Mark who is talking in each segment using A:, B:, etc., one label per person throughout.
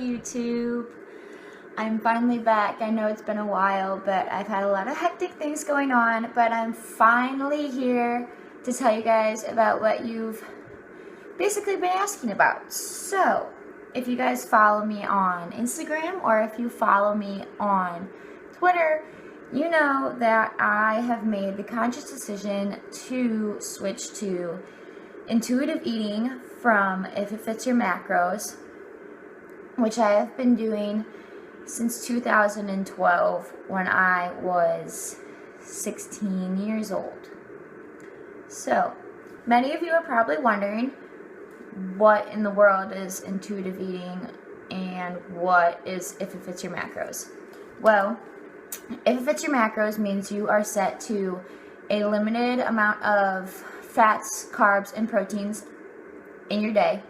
A: YouTube. I'm finally back. I know it's been a while, but I've had a lot of hectic things going on, but I'm finally here to tell you guys about what you've basically been asking about. So, if you guys follow me on Instagram or if you follow me on Twitter, you know that I have made the conscious decision to switch to intuitive eating from If It Fits Your Macros, which I have been doing since 2012 when I was 16 years old. So, many of you are probably wondering what in the world is intuitive eating and what is If It Fits Your Macros. Well, If It Fits Your Macros means you are set to a limited amount of fats, carbs, and proteins in your day.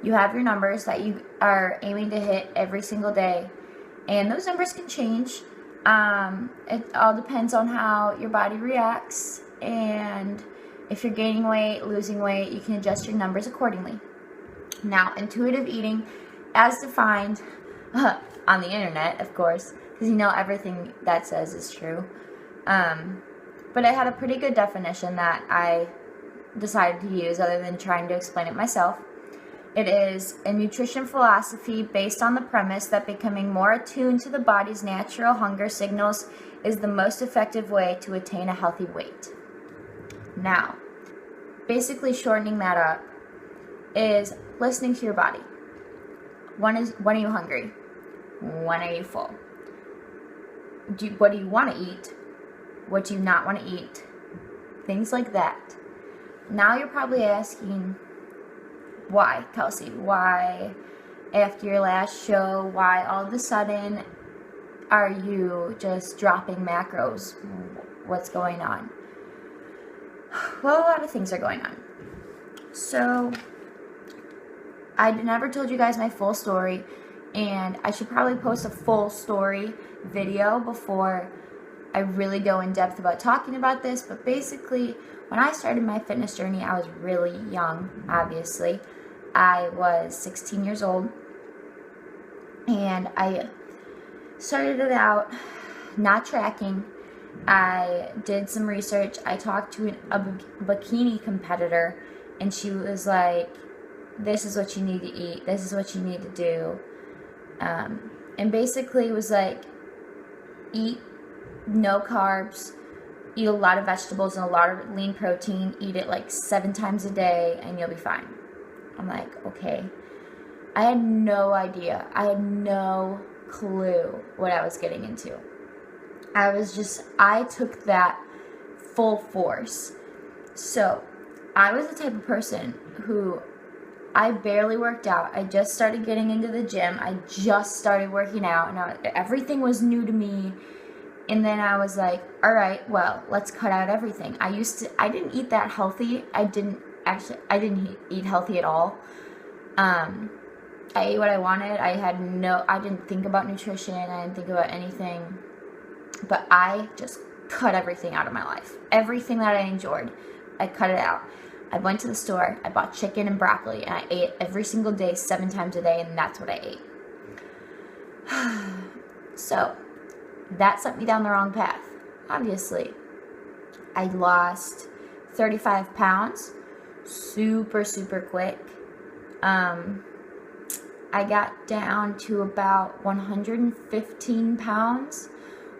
A: You have your numbers that you are aiming to hit every single day, and those numbers can change. It all depends on how your body reacts, and if you're gaining weight, losing weight, you can adjust your numbers accordingly. Now, intuitive eating, as defined on the internet, of course, because you know everything that says is true, but I had a pretty good definition that I decided to use other than trying to explain it myself. It is a nutrition philosophy based on the premise that becoming more attuned to the body's natural hunger signals is the most effective way to attain a healthy weight. Now, basically shortening that up is listening to your body. When are you hungry? When are you full? What do you want to eat? What do you not want to eat? Things like that. Now you're probably asking, why, Kelsey? Why, after your last show, why all of a sudden are you just dropping macros? What's going on? Well, a lot of things are going on. So, I never told you guys my full story, and I should probably post a full story video before I really go in depth about talking about this, but basically, when I started my fitness journey, I was really young, obviously. I was 16 years old, and I started it out not tracking. I did some research. I talked to a bikini competitor, and she was like, this is what you need to eat, this is what you need to do. And basically it was like, eat no carbs, eat a lot of vegetables and a lot of lean protein, eat it like 7 times a day, and you'll be fine. I'm like, okay. I had no idea. I had no clue what I was getting into. I took that full force. So, I was the type of person who, I barely worked out. I just started getting into the gym. I just started working out, and everything was new to me. And then I was like, all right, well, let's cut out everything. I didn't eat that healthy. I didn't eat healthy at all. I ate what I wanted. I didn't think about nutrition. I didn't think about anything. But I just cut everything out of my life. Everything that I enjoyed, I cut it out. I went to the store, I bought chicken and broccoli, and I ate every single day, 7 times a day, and that's what I ate. So, that sent me down the wrong path, obviously. I lost 35 pounds, super, super quick. I got down to about 115 pounds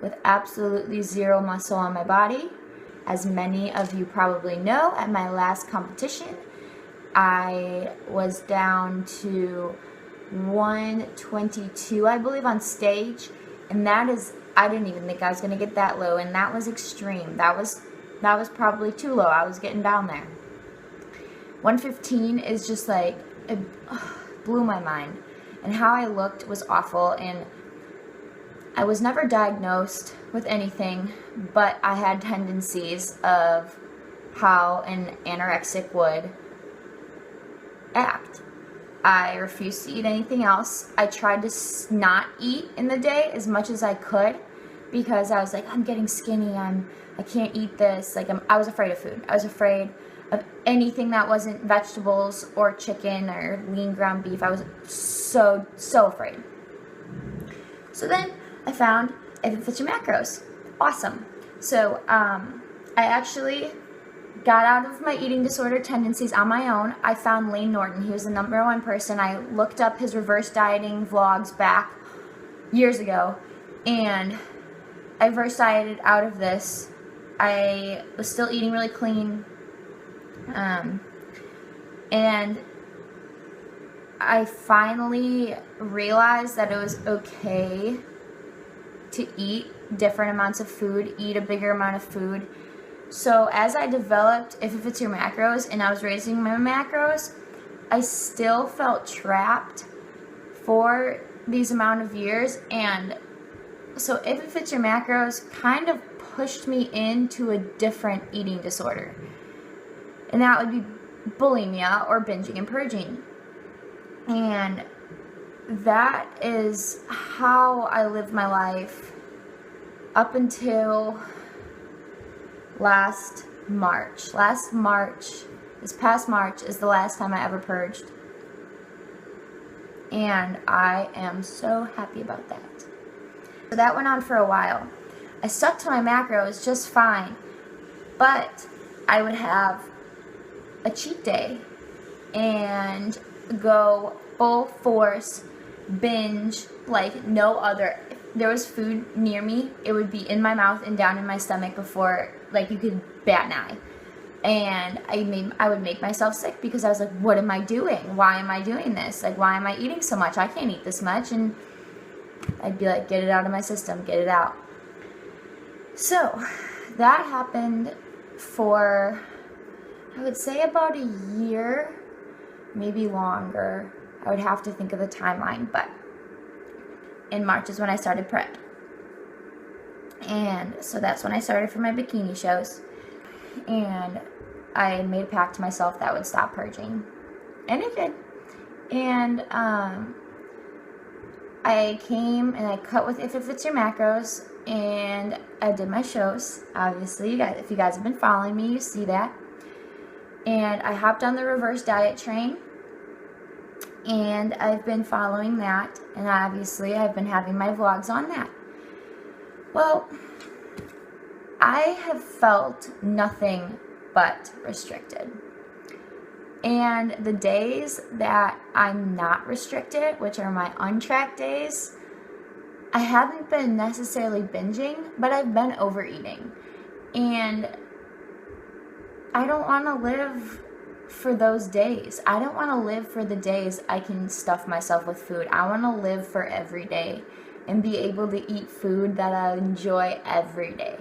A: with absolutely zero muscle on my body. As many of you probably know, at my last competition, I was down to 122, I believe, on stage, and I didn't even think I was going to get that low, and that was extreme. That was probably too low. I was getting down there. 115 is just like, it blew my mind, and how I looked was awful, and I was never diagnosed with anything, but I had tendencies of how an anorexic would act. I refused to eat anything else. I tried to not eat in the day as much as I could because I was like, I'm getting skinny, I can't eat this. Like, I was afraid of food. I was afraid of anything that wasn't vegetables or chicken or lean ground beef. I was so afraid. So then I found If It Fits Your Macros. Awesome. So I actually got out of my eating disorder tendencies on my own. I found Lane Norton. He was the #1 person. I looked up his reverse dieting vlogs back years ago, and I reverse dieted out of this. I was still eating really clean, and I finally realized that it was okay to eat different amounts of food, eat a bigger amount of food. So as I developed If It Fits Your Macros and I was raising my macros, I still felt trapped for these amount of years. And so If It Fits Your Macros kind of pushed me into a different eating disorder. And that would be bulimia or binging and purging. And that is how I lived my life up until last March. This past March is the last time I ever purged. And I am so happy about that. So that went on for a while. I stuck to my macros just fine, but I would have a cheat day and go full force binge like no other. If there was food near me, it would be in my mouth and down in my stomach before like you could bat an eye. And I would make myself sick because I was like, what am I doing? Why am I doing this? Like, why am I eating so much? I can't eat this much. And I'd be like, get it out of my system, get it out. So that happened for, I would say, about a year, maybe longer. I would have to think of the timeline, but in March is when I started prep. And so that's when I started for my bikini shows. And I made a pact to myself that I would stop purging. And it did. And I came and I cut with If It Fits Your Macros, and I did my shows. Obviously, if you guys have been following me, you see that. And I hopped on the reverse diet train, and I've been following that, and obviously I've been having my vlogs on that. Well, I have felt nothing but restricted. And the days that I'm not restricted, which are my untracked days, I haven't been necessarily binging, but I've been overeating. And I don't want to live for those days. I don't want to live for the days I can stuff myself with food. I want to live for every day and be able to eat food that I enjoy every day.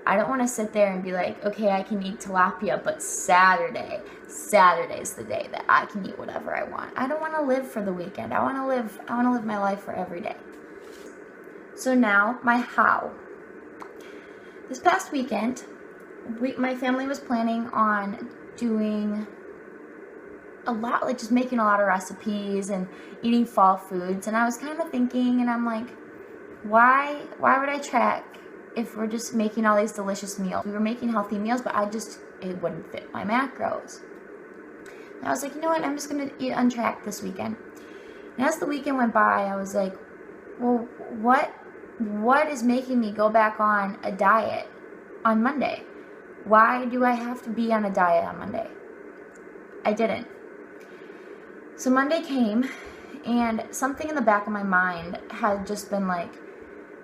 A: I don't want to sit there and be like, okay, I can eat tilapia, but Saturday's the day that I can eat whatever I want. I don't want to live for the weekend. I want to live my life for every day. So now, my how. This past weekend, my family was planning on doing a lot, like just making a lot of recipes and eating fall foods. And I was kind of thinking, and I'm like, why would I track if we're just making all these delicious meals? We were making healthy meals, but it wouldn't fit my macros. And I was like, you know what, I'm just going to eat untracked this weekend. And as the weekend went by, I was like, well, what is making me go back on a diet on Monday? Why do I have to be on a diet on Monday? I didn't. So Monday came, and something in the back of my mind had just been like,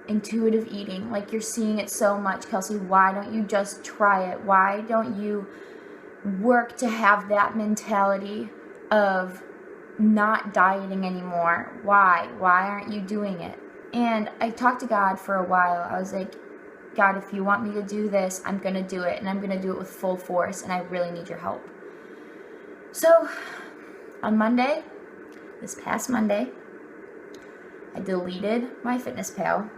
A: intuitive eating. Like, you're seeing it so much, Kelsey. Why don't you just try it? Why don't you work to have that mentality of not dieting anymore? Why aren't you doing it? And I talked to God for a while. I was like, God, if you want me to do this, I'm going to do it, and I'm going to do it with full force, and I really need your help. So on Monday, this past Monday, I deleted myfitnesspal.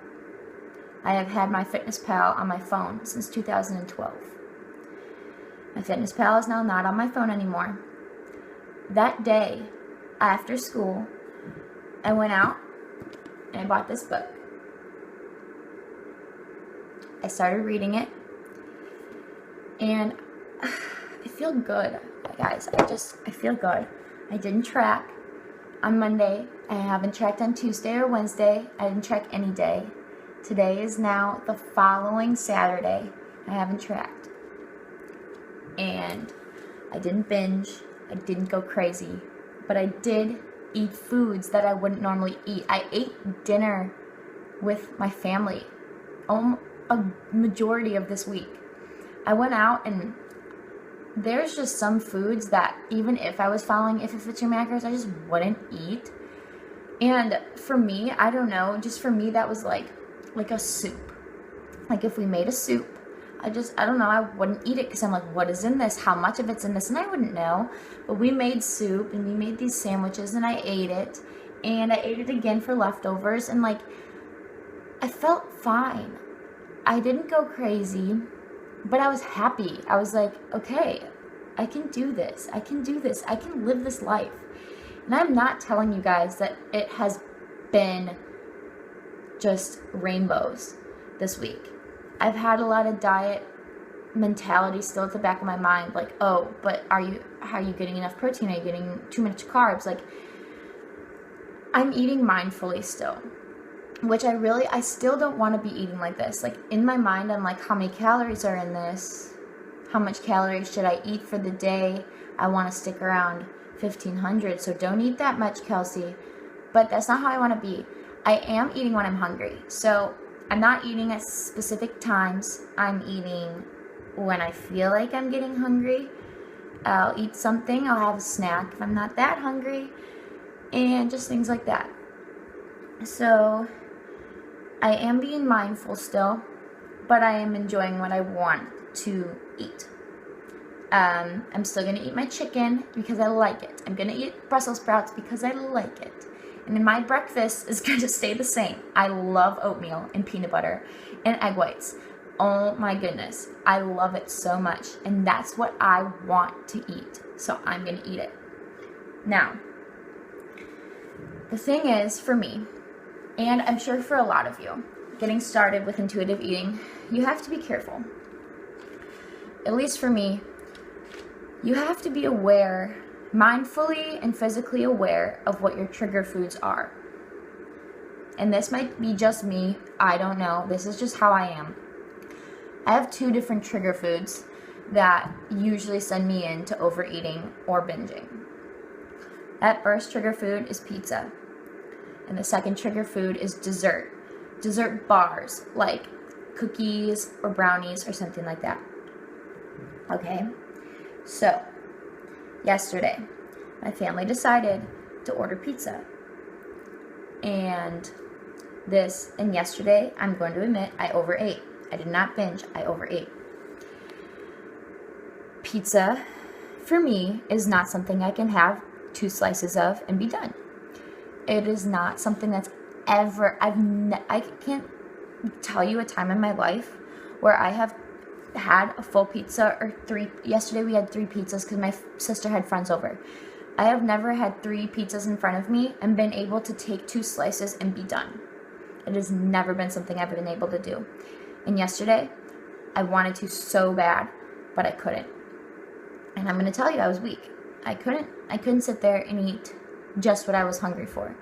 A: I have had myfitnesspal on my phone since 2012. MyFitnessPal is now not on my phone anymore. That day, after school, I went out and I bought this book. I started reading it, and I feel good, guys. I feel good. I didn't track on Monday. I haven't tracked on Tuesday or Wednesday. I didn't track any day. Today is now the following Saturday. I haven't tracked. And I didn't binge. I didn't go crazy. But I did eat foods that I wouldn't normally eat. I ate dinner with my family a majority of this week. I went out, and there's just some foods that even if I was following IIFYM macros, I just wouldn't eat. And for me, I don't know, just for me that was like a soup. Like if we made a soup, I don't know, I wouldn't eat it because I'm like, what is in this? How much of it's in this? And I wouldn't know. But we made soup and we made these sandwiches and I ate it. And I ate it again for leftovers, and like I felt fine. I didn't go crazy, but I was happy. I was like, okay, I can do this. I can do this. I can live this life. And I'm not telling you guys that it has been just rainbows this week. I've had a lot of diet mentality still at the back of my mind, like, oh, but how are you getting enough protein? Are you getting too much carbs? Like, I'm eating mindfully still, which I still don't want to be eating like this. Like in my mind, I'm like, how many calories are in this? How much calories should I eat for the day? I want to stick around 1,500, so don't eat that much, Kelsey. But that's not how I want to be. I am eating when I'm hungry. So I'm not eating at specific times. I'm eating when I feel like I'm getting hungry. I'll eat something. I'll have a snack if I'm not that hungry. And just things like that. So I am being mindful still, but I am enjoying what I want to eat. I'm still going to eat my chicken because I like it. I'm going to eat Brussels sprouts because I like it. And then my breakfast is going to stay the same. I love oatmeal and peanut butter and egg whites. Oh my goodness. I love it so much. And that's what I want to eat. So I'm going to eat it. Now, the thing is, for me, and I'm sure for a lot of you, getting started with intuitive eating, you have to be careful. At least for me, you have to be aware, mindfully and physically aware of what your trigger foods are. And this might be just me, I don't know, this is just how I am. I have 2 different trigger foods that usually send me into overeating or binging. That first trigger food is pizza. And the second trigger food is dessert. Dessert bars, like cookies or brownies or something like that. Okay? So, yesterday, my family decided to order pizza. And yesterday, I'm going to admit, I overate. I did not binge, I overate. Pizza, for me, is not something I can have 2 slices of and be done. It is not something that's ever, I can't tell you a time in my life where I have had a full pizza or 3. Yesterday we had 3 pizzas because my sister had friends over. I have never had 3 pizzas in front of me and been able to take 2 slices and be done. It has never been something I've been able to do. And yesterday, I wanted to so bad, but I couldn't. And I'm going to tell you, I was weak. I couldn't sit there and eat just what I was hungry for.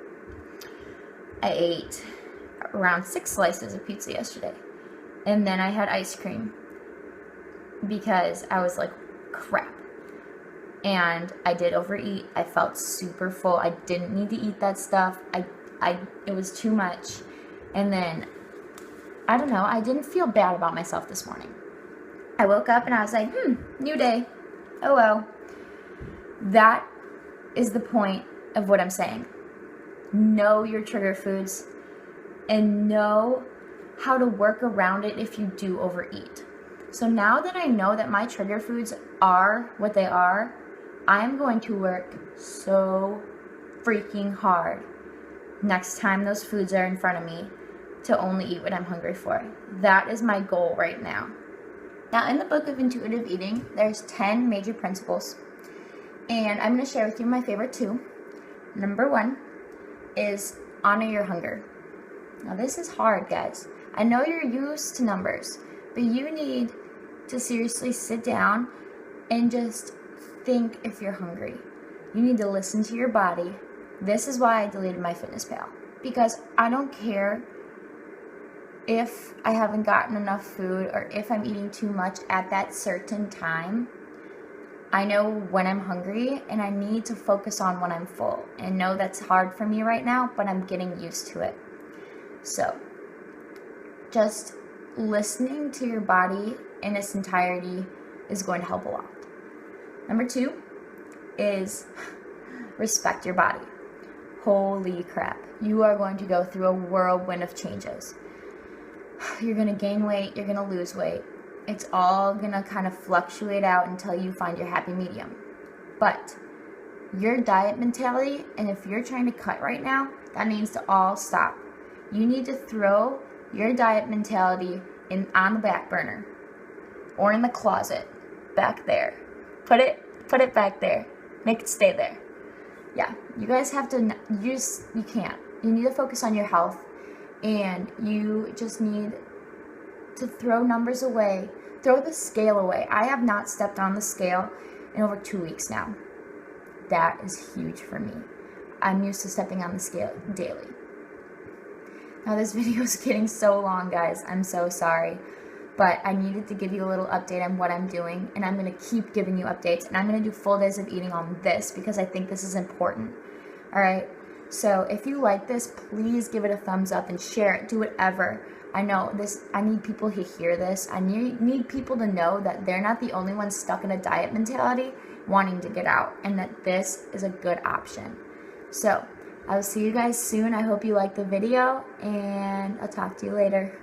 A: I ate around 6 slices of pizza yesterday. And then I had ice cream because I was like, crap. And I did overeat. I felt super full. I didn't need to eat that stuff. It was too much. And then, I don't know, I didn't feel bad about myself this morning. I woke up and I was like, new day. Oh well. That is the point of what I'm saying. Know your trigger foods and know how to work around it if you do overeat. So now that I know that my trigger foods are what they are, I'm going to work so freaking hard next time those foods are in front of me to only eat what I'm hungry for. That is my goal right now. Now, in the book of intuitive eating, there's 10 major principles. And I'm going to share with you my favorite 2. Number 1 is honor your hunger. Now, this is hard, guys. I know you're used to numbers, but you need to seriously sit down and just think if you're hungry. You need to listen to your body. This is why I deleted MyFitnessPal, because I don't care if I haven't gotten enough food or if I'm eating too much at that certain time. I know when I'm hungry, and I need to focus on when I'm full. And know that's hard for me right now, but I'm getting used to it. So, just listening to your body in its entirety is going to help a lot. Number 2 is respect your body. Holy crap. You are going to go through a whirlwind of changes. You're going to gain weight, you're going to lose weight. It's all going to kind of fluctuate out until you find your happy medium. But your diet mentality, and if you're trying to cut right now, that needs to all stop. You need to throw your diet mentality on the back burner or in the closet back there. Put it back there. Make it stay there. Yeah, you guys have to, you can't. You need to focus on your health, and you just need to throw numbers away. Throw the scale away. I have not stepped on the scale in over 2 weeks now. That is huge for me. I'm used to stepping on the scale daily. Now this video is getting so long, guys. I'm so sorry. But I needed to give you a little update on what I'm doing, and I'm going to keep giving you updates, and I'm going to do full days of eating on this because I think this is important. Alright? So if you like this, please give it a thumbs up and share it. Do whatever. I know this. I need people to hear this. I need people to know that they're not the only ones stuck in a diet mentality wanting to get out, and that this is a good option. So I will see you guys soon. I hope you liked the video, and I'll talk to you later.